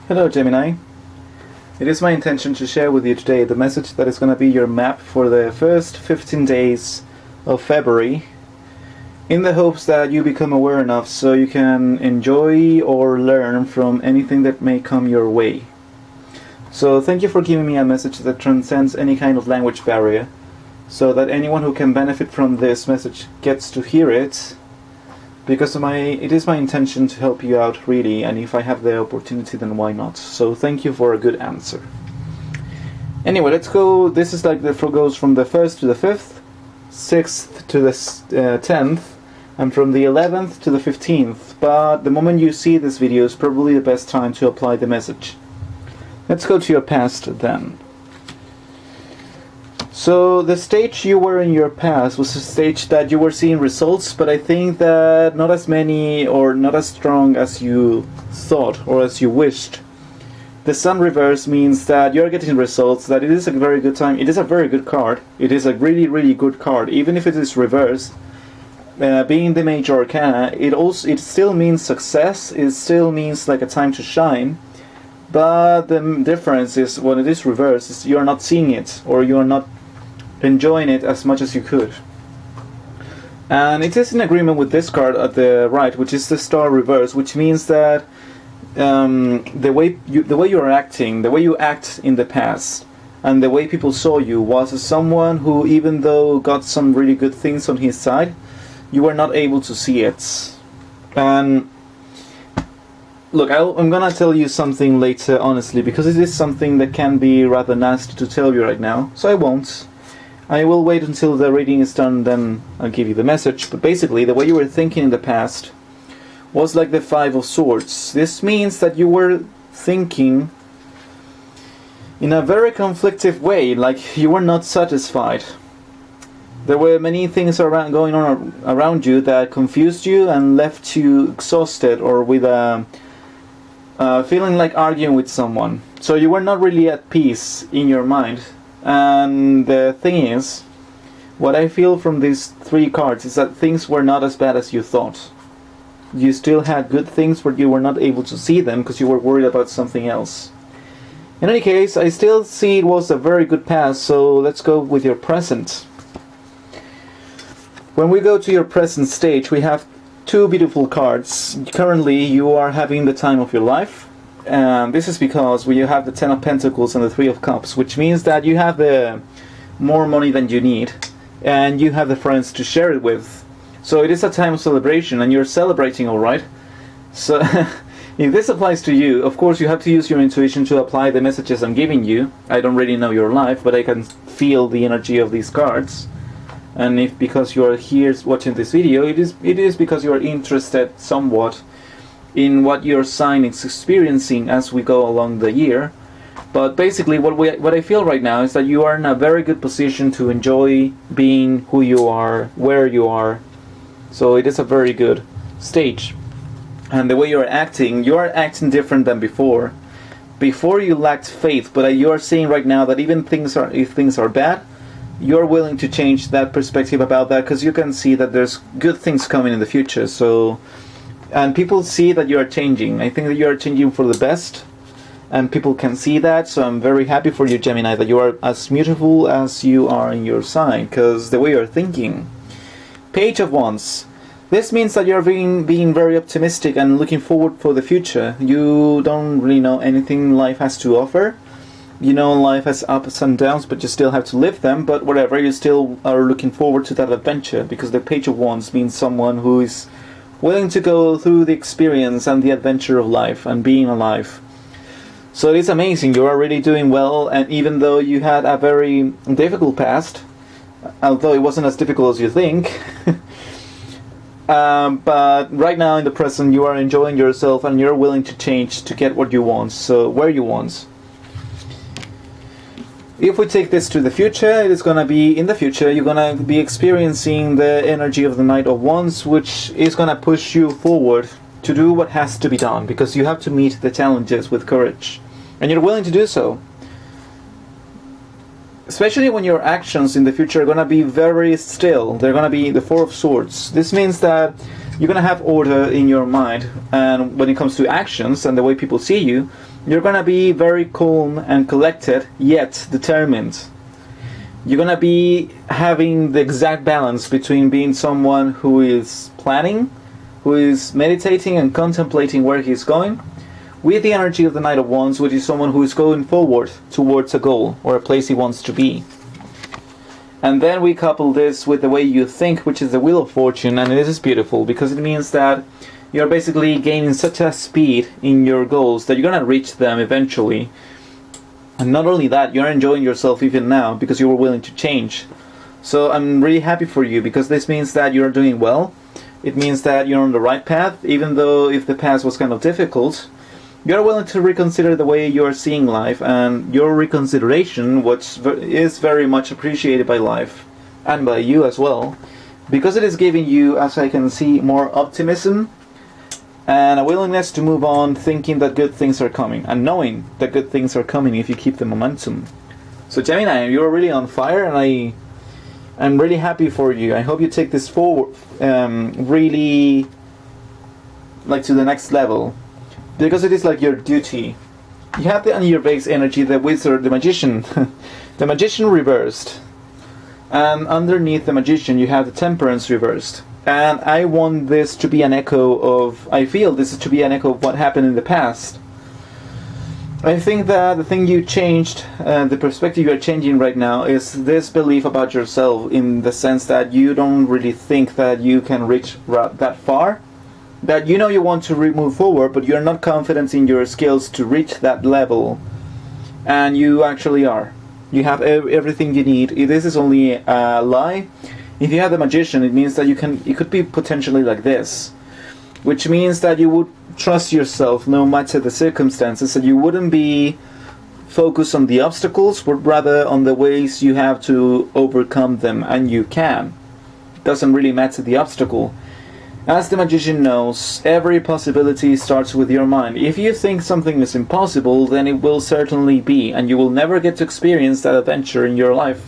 Hello Gemini. It is my intention to share with you today the message that is going to be your map for the first 15 days of February, in the hopes that you become aware enough so you can enjoy or learn from anything that may come your way. So thank you for giving me a message that transcends any kind of language barrier, so that anyone who can benefit from this message gets to hear it, because it is my intention to help you out really, and if I have the opportunity then why not. So thank you for a good answer. Anyway, let's go. This is like goes from the 1st to the 5th, 6th to the 10th, and from the 11th to the 15th, but the moment you see this video is probably the best time to apply the message. Let's go to your past then. So the stage you were in your past was a stage that you were seeing results, but I think that not as many or not as strong as you thought or as you wished. The Sun reverse means that you're getting results, that it is a very good time. It is a very good card. It is a really, really good card. Even if it is reversed, being the major arcana, it still means success. It still means like a time to shine. But the difference is when it is reversed, is you're not seeing it, or you are not enjoying it as much as you could. And it is in agreement with this card at the right, which is the Star reverse, which means that the way you are acting, the way you act in the past, and the way people saw you was as someone who, even though got some really good things on his side, you were not able to see it. And look, I'm gonna tell you something later, honestly, because it is something that can be rather nasty to tell you right now, so I won't. I will wait until the reading is done, then I'll give you the message. But basically, the way you were thinking in the past was like the Five of Swords. This means that you were thinking in a very conflictive way, like you were not satisfied. There were many things going on around you that confused you and left you exhausted, or with a feeling like arguing with someone. So you were not really at peace in your mind. And the thing is, what I feel from these three cards is that things were not as bad as you thought. You still had good things, but you were not able to see them because you were worried about something else. In any case, I still see it was a very good past, so let's go with your present. When we go to your present stage, we have two beautiful cards. Currently, you are having the time of your life. And this is because you have the Ten of Pentacles and the Three of Cups, which means that you have more money than you need, and you have the friends to share it with. So it is a time of celebration, and you're celebrating, all right? So if this applies to you, of course you have to use your intuition to apply the messages I'm giving you. I don't really know your life, but I can feel the energy of these cards. And if because you are here watching this video, it is because you are interested somewhat in what your sign is experiencing as we go along the year. But basically what I feel right now is that you are in a very good position to enjoy being who you are, where you are. So it is a very good stage. And the way you are acting different than before. Before you lacked faith, but you are seeing right now that even if things are bad, you're willing to change that perspective about that, because you can see that there's good things coming in the future. So, and people see that you are changing. I think that you are changing for the best, and people can see that. So I'm very happy for you, Gemini, that you are as mutable as you are in your sign, because the way you're thinking. Page of Wands. This means that you're being very optimistic and looking forward for the future. You don't really know anything life has to offer. You know life has ups and downs, but you still have to live them. But whatever, you still are looking forward to that adventure, because the Page of Wands means someone who is willing to go through the experience and the adventure of life and being alive. So it is amazing. You are really doing well, and even though you had a very difficult past, although it wasn't as difficult as you think, but right now in the present you are enjoying yourself and you're willing to change to get what you want, so where you want. If we take this to the future, it is going to be, in the future, you're going to be experiencing the energy of the Knight of Wands, which is going to push you forward to do what has to be done, because you have to meet the challenges with courage. And you're willing to do so. Especially when your actions in the future are going to be very still. They're going to be the Four of Swords. This means that you're gonna have order in your mind, and when it comes to actions and the way people see you, you're gonna be very calm and collected, yet determined. You're gonna be having the exact balance between being someone who is planning, who is meditating and contemplating where he's going, with the energy of the Knight of Wands, which is someone who is going forward towards a goal or a place he wants to be. And then we couple this with the way you think, which is the Wheel of Fortune, and this is beautiful because it means that you're basically gaining such a speed in your goals that you're gonna reach them eventually. And not only that, you're enjoying yourself even now because you were willing to change. So I'm really happy for you because this means that you're doing well. It means that you're on the right path, even though if the path was kind of difficult. You're willing to reconsider the way you're seeing life, and your reconsideration, which is very much appreciated by life and by you as well, because it is giving you, as I can see, more optimism and a willingness to move on, thinking that good things are coming and knowing that good things are coming if you keep the momentum. So Gemini, you're really on fire, and I'm really happy for you. I hope you take this forward, really like to the next level. Because it is like your duty. You have the on your base energy, the Wizard, the Magician. The Magician reversed. And underneath the Magician you have the Temperance reversed. And I want this to be an echo of... I feel this is to be an echo of what happened in the past. I think that the thing you changed, the perspective you're changing right now, is this belief about yourself, in the sense that you don't really think that you can reach that far. That you know you want to move forward, but you're not confident in your skills to reach that level. And you actually are. You have everything you need. This is only a lie. If you have the Magician, it means that it could be potentially like this. Which means that you would trust yourself no matter the circumstances, that you wouldn't be focused on the obstacles, but rather on the ways you have to overcome them, and you can. It doesn't really matter the obstacle. As the Magician knows, every possibility starts with your mind. If you think something is impossible, then it will certainly be, and you will never get to experience that adventure in your life.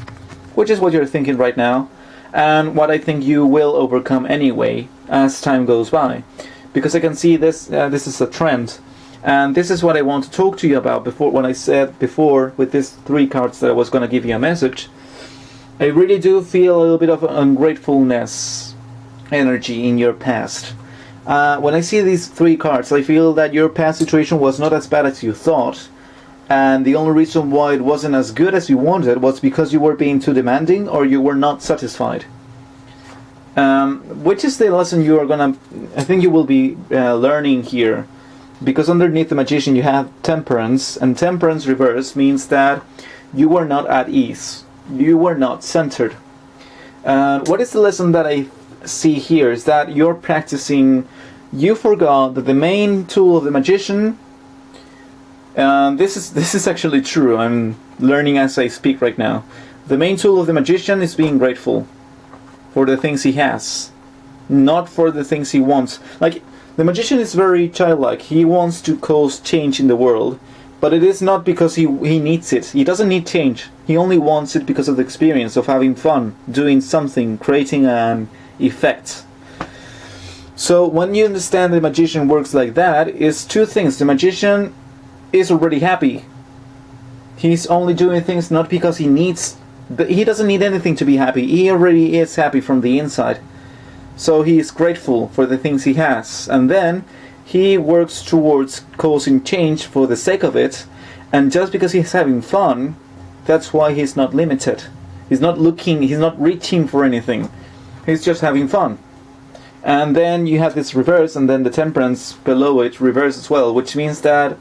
Which is what you're thinking right now, and what I think you will overcome anyway, as time goes by. Because I can see this is a trend, and this is what I want to talk to you about before, when I said before, with these 3 cards that I was going to give you a message. I really do feel a little bit of ungratefulness energy in your past. When I see these 3 cards, I feel that your past situation was not as bad as you thought, and the only reason why it wasn't as good as you wanted was because you were being too demanding, or you were not satisfied. Which is the lesson you are gonna, I think you will be learning here, because underneath the Magician you have Temperance, and Temperance reverse means that you were not at ease, you were not centered. What is the lesson that I see here is that you're practicing, you forgot that the main tool of the Magician, this is actually true, I'm learning as I speak right now. The main tool of the Magician is being grateful for the things he has, not for the things he wants. Like, the Magician is very childlike, he wants to cause change in the world, but it is not because he needs it. He doesn't need change, he only wants it because of the experience of having fun, doing something, creating an effect. So when you understand the Magician works like that, is 2 things. The Magician is already happy. He's only doing things not because he needs, he doesn't need anything to be happy. He already is happy from the inside. So he is grateful for the things he has, and then he works towards causing change for the sake of it. And just because he's having fun, that's why he's not limited. He's not looking, he's not reaching for anything. He's just having fun. And then you have this reverse, and then the Temperance below it reverse as well, which means that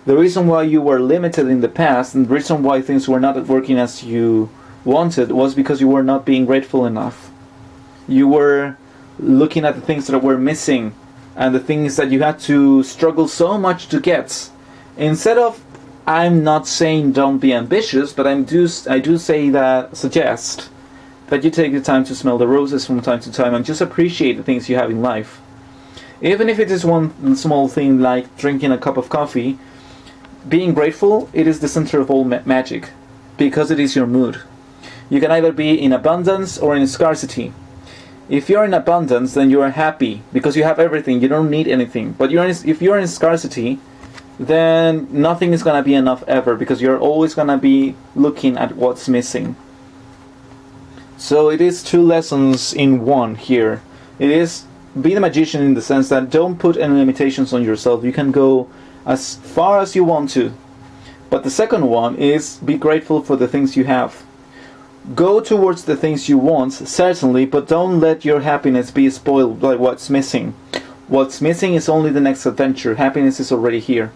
the reason why you were limited in the past, and the reason why things were not working as you wanted, was because you were not being grateful enough. You were looking at the things that were missing, and the things that you had to struggle so much to get. Instead of, I'm not saying don't be ambitious, but I do suggest that you take the time to smell the roses from time to time and just appreciate the things you have in life. Even if it is one small thing like drinking a cup of coffee, being grateful, it is the center of all magic, because it is your mood. You can either be in abundance or in scarcity. If you're in abundance, then you are happy because you have everything. You don't need anything. But if you're in scarcity, then nothing is going to be enough ever, because you're always going to be looking at what's missing. So it is two lessons in one here. It is be the magician in the sense that don't put any limitations on yourself. You can go as far as you want to. But the second one is be grateful for the things you have. Go towards the things you want, certainly, but don't let your happiness be spoiled by what's missing. What's missing is only the next adventure. Happiness is already here.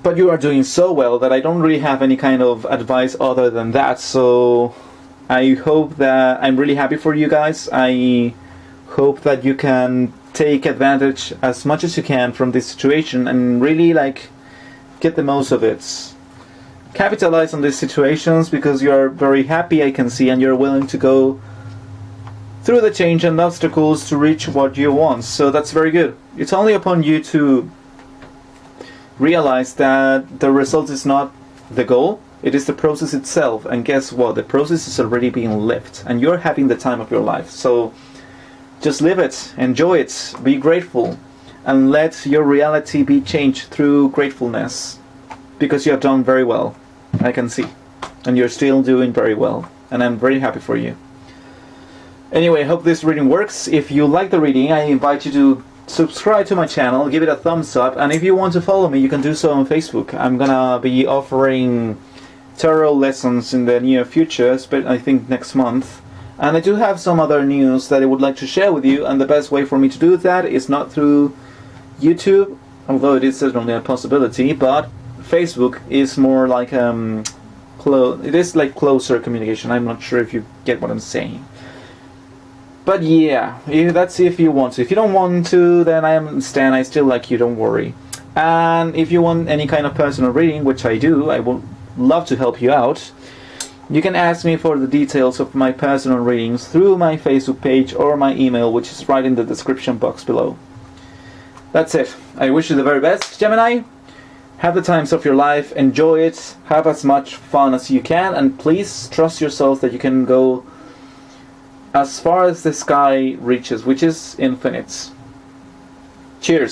But you are doing so well that I don't really have any kind of advice other than that. So I hope that I'm really happy for you guys. I hope that you can take advantage as much as you can from this situation and really get the most of it. Capitalize on these situations because you are very happy, I can see, and you're willing to go through the change and obstacles to reach what you want. So that's very good. It's only upon you to realize that the result is not the goal, it is the process itself. And guess what? The process is already being lived and you're having the time of your life. So just live it, enjoy it, be grateful, and let your reality be changed through gratefulness, because you have done very well, I can see, and you're still doing very well, and I'm very happy for you. Anyway, I hope this reading works. If you like the reading, I invite you to subscribe to my channel, give it a thumbs up, and if you want to follow me, you can do so on Facebook. I'm gonna be offering tarot lessons in the near future, I think next month. And I do have some other news that I would like to share with you, and the best way for me to do that is not through YouTube, although it is certainly a possibility, but Facebook is more like it is like closer communication. I'm not sure if you get what I'm saying. But yeah, that's if you want to. If you don't want to, then I understand. I still like you, don't worry. And if you want any kind of personal reading, which I do, I would love to help you out. You can ask me for the details of my personal readings through my Facebook page or my email, which is right in the description box below. That's it. I wish you the very best, Gemini. Have the times of your life, enjoy it, have as much fun as you can, and please trust yourself that you can go as far as the sky reaches, which is infinite. Cheers.